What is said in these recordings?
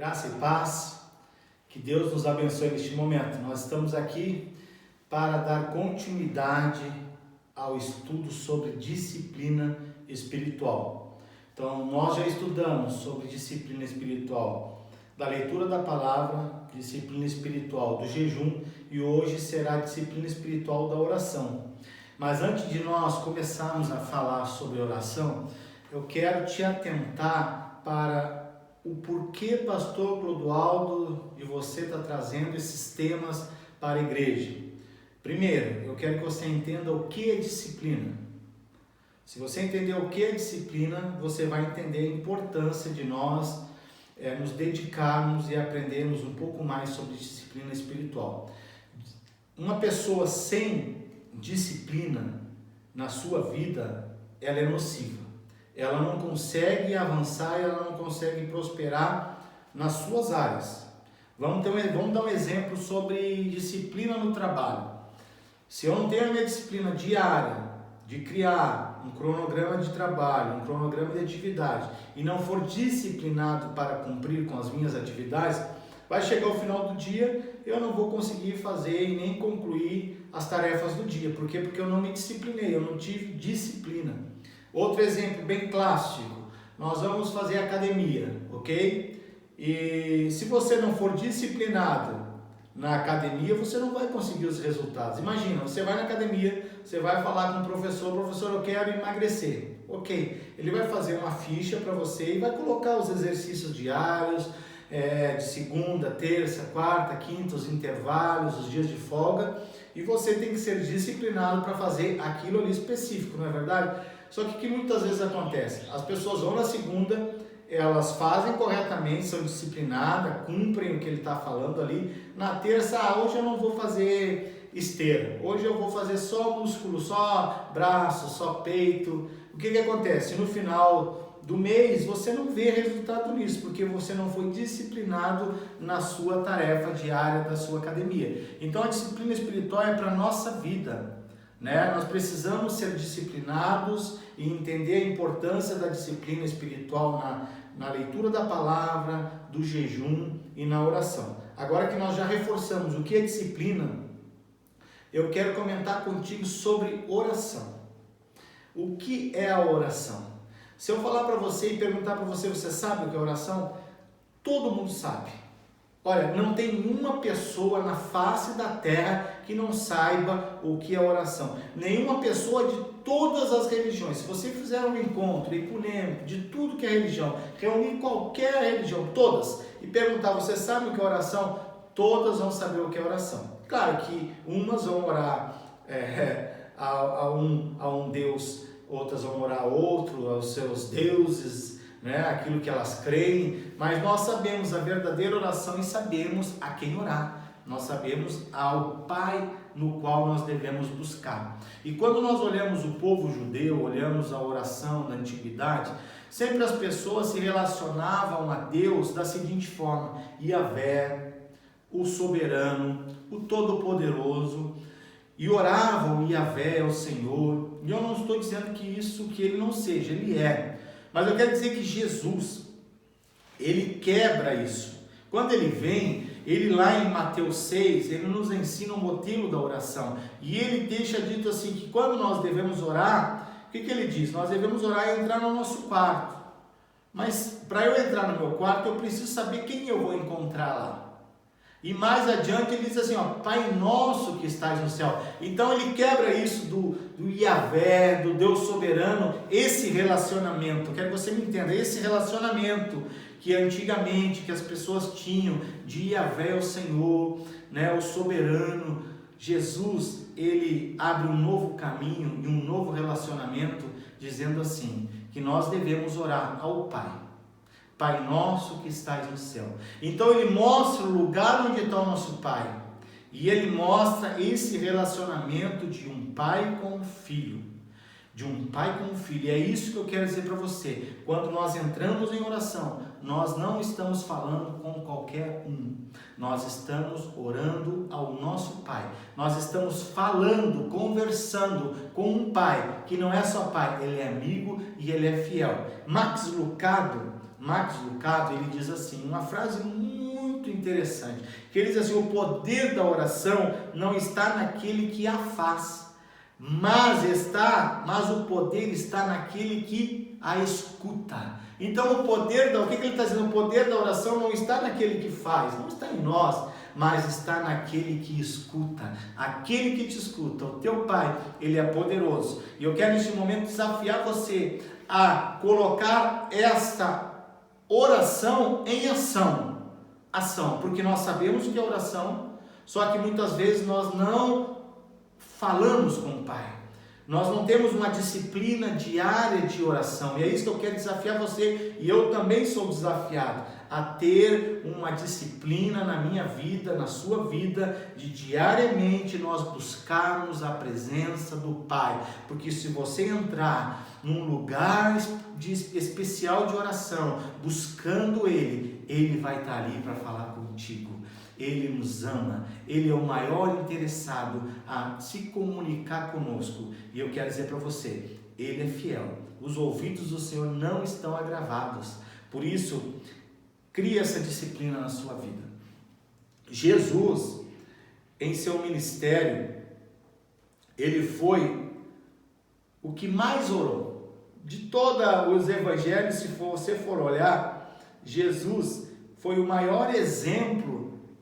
Graça e paz, que Deus nos abençoe neste momento. Nós estamos aqui para dar continuidade ao estudo sobre disciplina espiritual. Então, nós já estudamos sobre disciplina espiritual da leitura da palavra, disciplina espiritual do jejum, e hoje será a disciplina espiritual da oração. Mas antes de nós começarmos a falar sobre oração, eu quero te atentar para o porquê, pastor Clodoaldo, de você estar trazendo esses temas para a igreja. Primeiro, eu quero que você entenda o que é disciplina. Se você entender o que é disciplina, você vai entender a importância de nós nos dedicarmos e aprendermos um pouco mais sobre disciplina espiritual. Uma pessoa sem disciplina na sua vida, ela é nociva. Ela não consegue avançar, ela não consegue prosperar nas suas áreas. Vamos dar um exemplo sobre disciplina no trabalho. Se eu não tenho a minha disciplina diária de criar um cronograma de trabalho, um cronograma de atividade, e não for disciplinado para cumprir com as minhas atividades, vai chegar o final do dia, eu não vou conseguir fazer e nem concluir as tarefas do dia. Por quê? Porque eu não me disciplinei, eu não tive disciplina. Outro exemplo bem clássico, nós vamos fazer academia, ok? E se você não for disciplinado na academia, você não vai conseguir os resultados. Imagina, você vai na academia, você vai falar com o professor, eu quero emagrecer, ok? Ele vai fazer uma ficha para você e vai colocar os exercícios diários, de segunda, terça, quarta, quinta, os intervalos, os dias de folga, e você tem que ser disciplinado para fazer aquilo ali específico, não é verdade? Só que o que muitas vezes acontece? As pessoas vão na segunda, elas fazem corretamente, são disciplinadas, cumprem o que ele está falando ali. Na terça, hoje eu não vou fazer esteira, hoje eu vou fazer só músculo, só braço, só peito. O que acontece? No final do mês, você não vê resultado nisso, porque você não foi disciplinado na sua tarefa diária da sua academia. Então, a disciplina espiritual é para a nossa vida. Nós precisamos ser disciplinados e entender a importância da disciplina espiritual na leitura da palavra, do jejum e na oração. Agora que nós já reforçamos o que é disciplina, eu quero comentar contigo sobre oração. O que é a oração? Se eu falar para você e perguntar para você, você sabe o que é oração? Todo mundo sabe. Olha, não tem uma pessoa na face da terra que não saiba o que é oração. Nenhuma pessoa de todas as religiões. Se você fizer um encontro ecumênico de tudo que é religião, reunir qualquer religião, todas, e perguntar, você sabe o que é oração? Todas vão saber o que é oração. Claro que umas vão orar a um Deus, outras vão orar a outro, aos seus deuses, aquilo que elas creem, mas nós sabemos a verdadeira oração e sabemos a quem orar. Nós sabemos ao Pai no qual nós devemos buscar. E quando nós olhamos o povo judeu, olhamos a oração da antiguidade, sempre as pessoas se relacionavam a Deus da seguinte forma: Yahvé, o soberano, o todo-poderoso, e oravam Yahvé, o Senhor. E eu não estou dizendo que ele não seja, ele é. Mas eu quero dizer que Jesus, ele quebra isso. Quando ele vem, ele lá em Mateus 6, ele nos ensina o modelo da oração. E ele deixa dito assim, que quando nós devemos orar, o que ele diz? Nós devemos orar e entrar no nosso quarto. Mas para eu entrar no meu quarto, eu preciso saber quem eu vou encontrar lá. E mais adiante ele diz assim, Pai nosso que estás no céu. Então ele quebra isso do Yahvé, do Deus soberano, esse relacionamento. Quero que você me entenda, esse relacionamento que antigamente que as pessoas tinham de Yahvé, o Senhor, o soberano. Jesus, ele abre um novo caminho e um novo relacionamento, dizendo assim, que nós devemos orar ao Pai. Pai nosso que estás no céu. Então ele mostra o lugar onde está o nosso Pai. E ele mostra esse relacionamento de um pai com um filho. De um pai com um filho. E é isso que eu quero dizer para você. Quando nós entramos em oração, nós não estamos falando com qualquer um. Nós estamos orando ao nosso Pai. Nós estamos falando, conversando com um Pai que não é só Pai, ele é amigo e ele é fiel. Max Lucado, Max Lucado, ele diz assim, uma frase muito interessante, que ele diz assim: o poder da oração não está naquele que a faz, mas o poder está naquele que a escuta. Então o que ele está dizendo? O poder da oração não está naquele que faz, não está em nós, mas está naquele que escuta, aquele que te escuta. O teu Pai, ele é poderoso, e eu quero neste momento desafiar você a colocar esta oração em ação, porque nós sabemos que é oração, só que muitas vezes nós não falamos com o Pai. Nós não temos uma disciplina diária de oração, e é isso que eu quero desafiar você, e eu também sou desafiado a ter uma disciplina na minha vida, na sua vida, de diariamente nós buscarmos a presença do Pai, porque se você entrar num lugar especial de oração, buscando Ele vai estar ali para falar contigo. Ele nos ama, Ele é o maior interessado a se comunicar conosco. E eu quero dizer para você, Ele é fiel. Os ouvidos do Senhor não estão agravados. Por isso, crie essa disciplina na sua vida. Jesus, em seu ministério, Ele foi o que mais orou. De todos os evangelhos, se você for olhar, Jesus foi o maior exemplo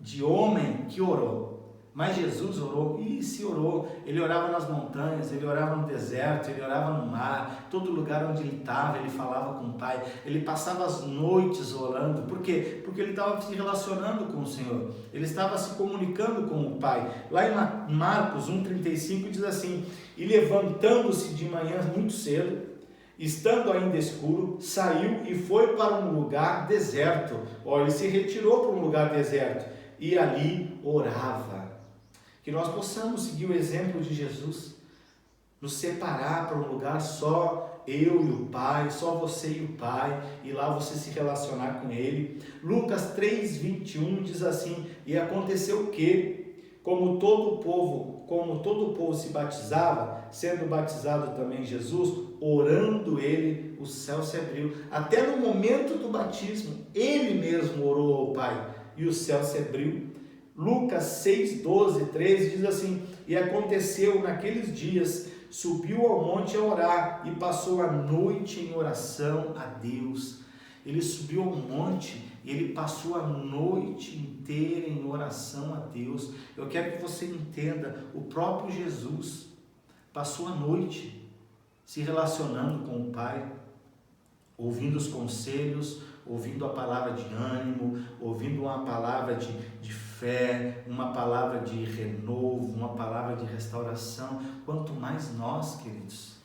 de homem que orou. Mas Jesus orou, ele orava nas montanhas, ele orava no deserto, ele orava no mar, todo lugar onde ele estava, ele falava com o Pai, ele passava as noites orando. Por quê? Porque ele estava se relacionando com o Senhor, ele estava se comunicando com o Pai. Lá em Marcos 1,35 diz assim: e levantando-se de manhã muito cedo, estando ainda escuro, saiu e foi para um lugar deserto. Ele se retirou para um lugar deserto e ali orava. Que nós possamos seguir o exemplo de Jesus, nos separar para um lugar só eu e o Pai, só você e o Pai, e lá você se relacionar com Ele. Lucas 3,21 diz assim: e aconteceu que, como todo o povo se batizava, sendo batizado também Jesus, orando ele, o céu se abriu. Até no momento do batismo, ele mesmo orou ao Pai e o céu se abriu. Lucas 6:12-13 diz assim: e aconteceu naqueles dias, subiu ao monte a orar e passou a noite em oração a Deus. Ele subiu ao monte e ele passou a noite inteira em oração a Deus. Eu quero que você entenda, o próprio Jesus passou a noite se relacionando com o Pai, ouvindo os conselhos, ouvindo a palavra de ânimo, ouvindo uma palavra de fé, uma palavra de renovo, uma palavra de restauração. Quanto mais nós, queridos,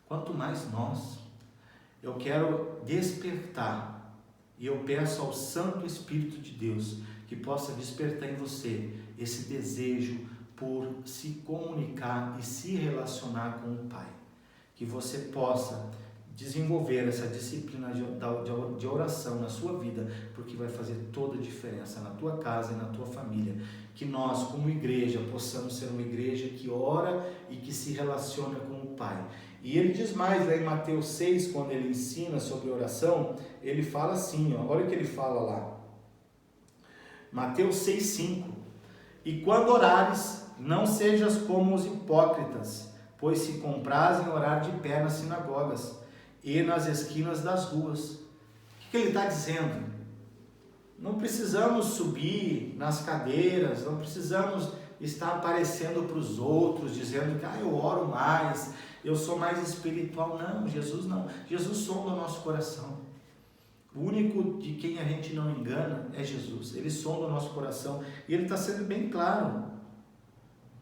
quanto mais nós, eu quero despertar, e eu peço ao Santo Espírito de Deus que possa despertar em você esse desejo por se comunicar e se relacionar com o Pai, que você possa desenvolver essa disciplina de oração na sua vida, porque vai fazer toda a diferença na tua casa e na tua família. Que nós, como igreja, possamos ser uma igreja que ora e que se relaciona com o Pai. E ele diz mais, lá em Mateus 6, quando ele ensina sobre oração, ele fala assim, olha o que ele fala lá, Mateus 6:5: e quando orares, não sejas como os hipócritas, pois se comprazem orar de pé nas sinagogas e nas esquinas das ruas. O que ele está dizendo? Não precisamos subir nas cadeiras, não precisamos estar aparecendo para os outros, dizendo que eu oro mais, eu sou mais espiritual. Não, Jesus sonda o nosso coração. O único de quem a gente não engana é Jesus. Ele sonda o nosso coração e ele está sendo bem claro,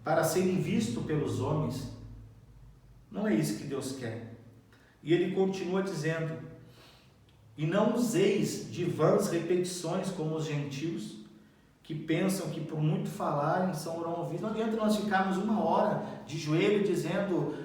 para serem visto pelos homens. Não é isso que Deus quer. E ele continua dizendo: e não useis de vãs repetições como os gentios, que pensam que por muito falarem serão ouvidos. Não adianta nós ficarmos 1 hora de joelho dizendo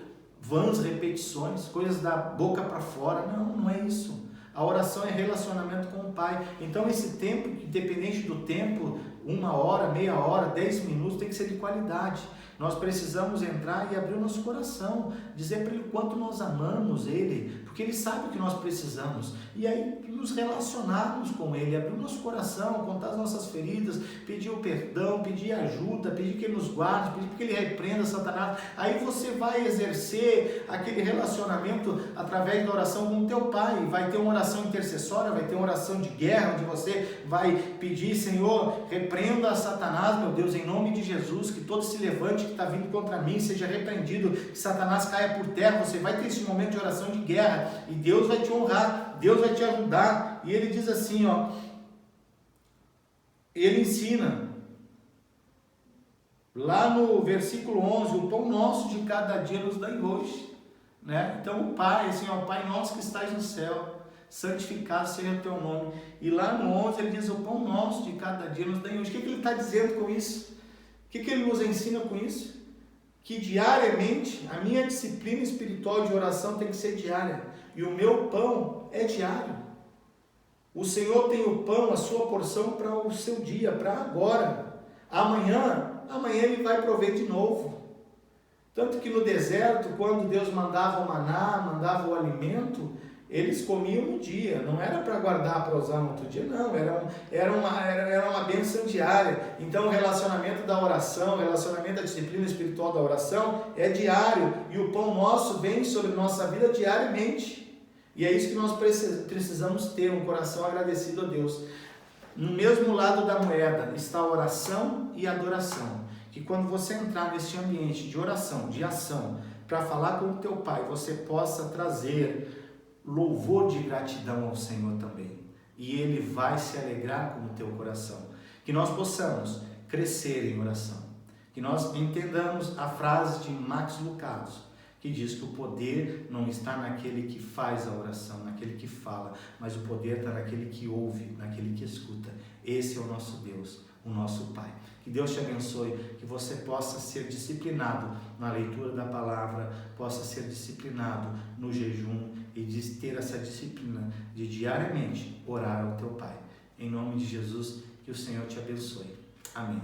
vãs repetições, coisas da boca para fora. Não é isso. A oração é relacionamento com o Pai. Então esse tempo, independente do tempo, 1 hora, meia hora, 10 minutos, tem que ser de qualidade. Nós precisamos entrar e abrir o nosso coração, dizer para Ele o quanto nós amamos Ele, porque Ele sabe o que nós precisamos. E aí nos relacionarmos com Ele, abrir o nosso coração, contar as nossas feridas, pedir o perdão, pedir ajuda, pedir que Ele nos guarde, pedir que Ele repreenda Satanás. Aí você vai exercer aquele relacionamento através da oração com o teu Pai. Vai ter uma oração intercessória, vai ter uma oração de guerra, onde você vai pedir: Senhor, repreenda Satanás, meu Deus, em nome de Jesus, que todo se levante que está vindo contra mim seja repreendido, que Satanás caia por terra. Você vai ter esse momento de oração de guerra e Deus vai te honrar, Deus vai te ajudar. E ele diz assim, ó, ele ensina lá no versículo 11: o pão nosso de cada dia nos dai hoje, né? Então o Pai, assim, ó, Pai nosso que estás no céu, santificado seja o teu nome. E lá no 11 ele diz: o pão nosso de cada dia nos dai hoje. O que ele está dizendo com isso? O que ele nos ensina com isso? Que diariamente a minha disciplina espiritual de oração tem que ser diária, e o meu pão é diário. O Senhor tem o pão, a sua porção para o seu dia, para agora. Amanhã Ele vai prover de novo. Tanto que no deserto, quando Deus mandava o maná, mandava o alimento, eles comiam um dia, não era para guardar para usar no outro dia, não, era uma bênção diária. Então o relacionamento da oração, o relacionamento da disciplina espiritual da oração é diário, e o pão nosso vem sobre nossa vida diariamente. E é isso que nós precisamos ter, um coração agradecido a Deus. No mesmo lado da moeda está a oração e a adoração, que quando você entrar neste ambiente de oração, de ação, para falar com o teu Pai, você possa trazer louvor de gratidão ao Senhor também, e Ele vai se alegrar com o teu coração. Que nós possamos crescer em oração, que nós entendamos a frase de Max Lucado, que diz que o poder não está naquele que faz a oração, naquele que fala, mas o poder está naquele que ouve, naquele que escuta. Esse é o nosso Deus, o nosso Pai. Que Deus te abençoe, que você possa ser disciplinado na leitura da palavra, possa ser disciplinado no jejum e de ter essa disciplina de diariamente orar ao teu Pai. Em nome de Jesus, que o Senhor te abençoe. Amém.